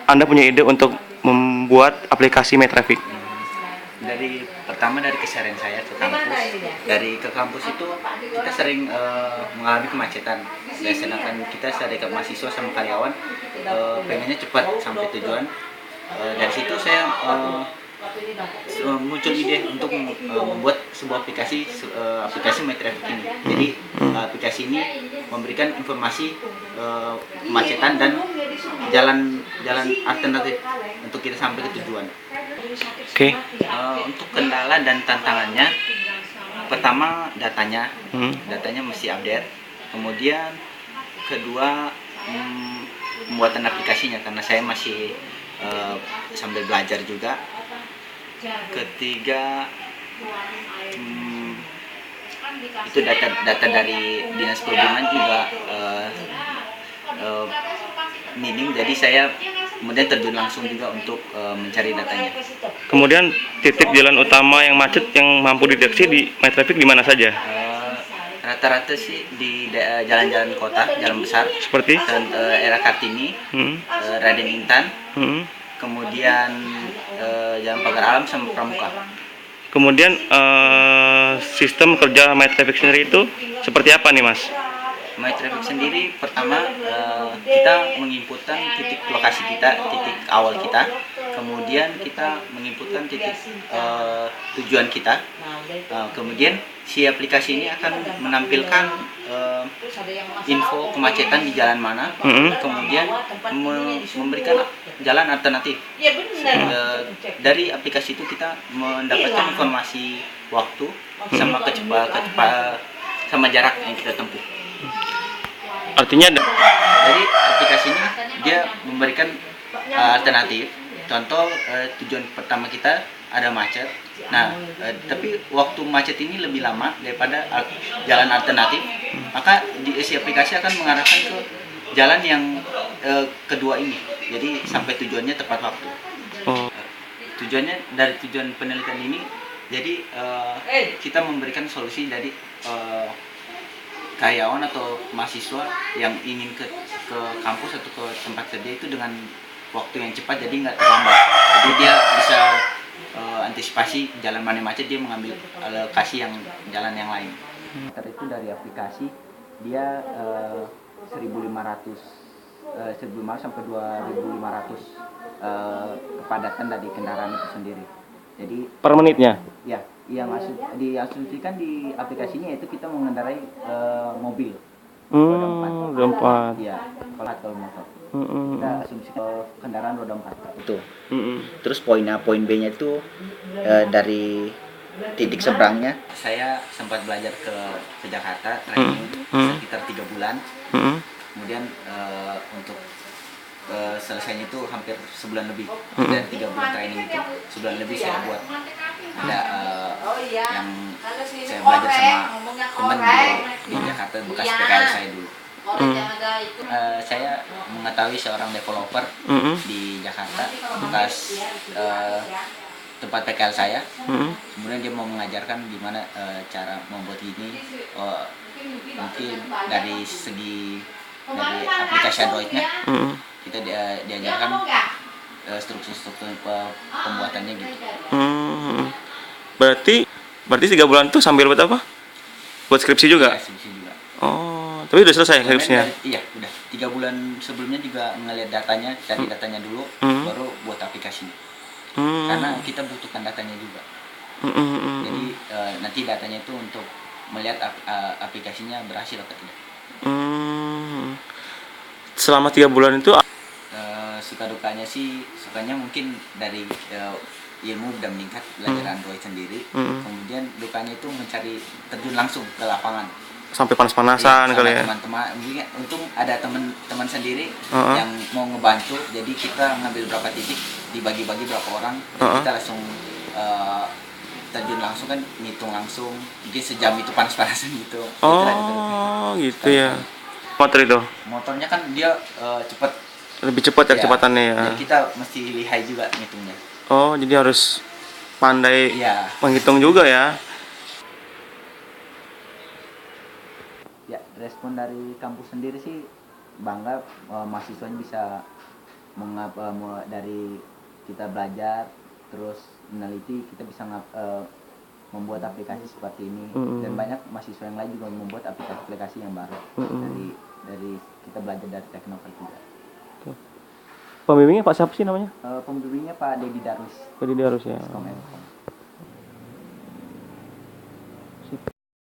Anda punya ide untuk membuat aplikasi My Traffic? Pertama dari keseharian saya ke kampus. Dari ke kampus itu kita sering mengalami kemacetan. Sedangkan kita sebagai mahasiswa sama karyawan pengennya cepat sampai tujuan. Dari situ saya muncul ide untuk membuat sebuah aplikasi My Traffic ini. Jadi aplikasi ini memberikan informasi kemacetan dan jalan alternatif untuk kita sampai ke tujuan. Oke. Untuk kendala dan tantangannya, pertama datanya mesti update. Kemudian kedua pembuatan aplikasinya, karena saya masih sambil belajar juga. Ketiga itu data dari dinas perhubungan juga minim, jadi saya kemudian terjun langsung juga untuk mencari datanya. Kemudian titik jalan utama yang macet yang mampu dideteksi di My Traffic di mana saja? Rata-rata sih di jalan-jalan kota, jalan besar Seperti? Era Kartini, Raden Intan, kemudian Jalan Pagar Alam sama Pramuka. Kemudian sistem kerja My Traffic sendiri itu seperti apa nih Mas? My Traffic sendiri pertama kita menginputkan titik lokasi kita, titik awal kita, kemudian kita menginputkan titik tujuan kita, kemudian si aplikasi ini akan menampilkan info kemacetan di jalan mana, kemudian memberikan jalan alternatif. Dari aplikasi itu kita mendapatkan informasi waktu sama sama jarak yang kita tempuh. Artinya dari aplikasi ini dia memberikan alternatif. Contoh tujuan pertama kita ada macet. Nah, tapi waktu macet ini lebih lama daripada jalan alternatif, maka si aplikasi akan mengarahkan ke jalan yang kedua ini. Jadi sampai tujuannya tepat waktu. Tujuannya dari tujuan penelitian ini, jadi kita memberikan solusi dari karyawan atau mahasiswa yang ingin ke kampus atau ke tempat kerja itu dengan waktu yang cepat, jadi nggak terlambat. Jadi dia bisa antisipasi jalan mana macet, dia mengambil alokasi jalan yang lain. Itu dari aplikasi dia 1.500 sampai 2.500 kepadatan dari kendaraan itu sendiri. Jadi per menitnya? Ya, yang diasumsikan di aplikasinya itu kita mengendarai mobil. Roda 4. Iya, kalau motor. Kita asumsi kendaraan roda 4. Itu. Terus poin B-nya itu dari titik seberangnya. Saya sempat belajar ke Jakarta training sekitar 3 bulan. Kemudian untuk selesainya itu hampir sebulan lebih. Dan 3 bulan training itu sebulan lebih saya buat. Ada yang saya belajar sama teman di Jakarta, bekas PKL saya dulu. Saya mengetahui seorang developer di Jakarta, bekas tempat PKL saya. Kemudian dia mau mengajarkan gimana cara membuat ini. Mungkin dari aplikasi Androidnya kita diajarkan struktur pembuatannya gitu. Berarti 3 bulan tuh sambil buat apa? Buat skripsi juga? Ya, skripsi juga. Oh, tapi udah selesai skripsinya? Iya, udah. 3 bulan sebelumnya juga ngeliat datanya, cari datanya dulu, baru buat aplikasinya. Karena kita butuhkan datanya juga. Jadi nanti datanya itu untuk melihat aplikasinya berhasil atau tidak. Selama 3 bulan itu suka dukanya sih, sukanya mungkin dari ilmu udah meningkat, belajar Android sendiri. Kemudian dukanya itu mencari terjun langsung ke lapangan. Sampai panas-panasan kali ya. Teman-teman, untung ada teman sendiri yang mau ngebantu. Jadi kita ngambil berapa titik, dibagi-bagi berapa orang, dan kita langsung terjun langsung, kan ngitung langsung. Mungkin sejam itu panas-panasan gitu. Gitu ya. Motor itu? Motornya kan dia cepat. Lebih cepat ya kecepatannya ya. Jadi kita mesti lihai juga ngitungnya. Oh, jadi harus pandai menghitung juga ya. Ya, respon dari kampus sendiri sih bangga, mahasiswanya bisa dari kita belajar terus meneliti kita bisa membuat aplikasi seperti ini. Dan banyak mahasiswa yang lain juga membuat aplikasi yang baru dari kita belajar dari Teknoker juga. Pembimbingnya Pak siapa sih namanya? Pembimbingnya Pak Dedi Darus. Dedi Darus ya. Kom.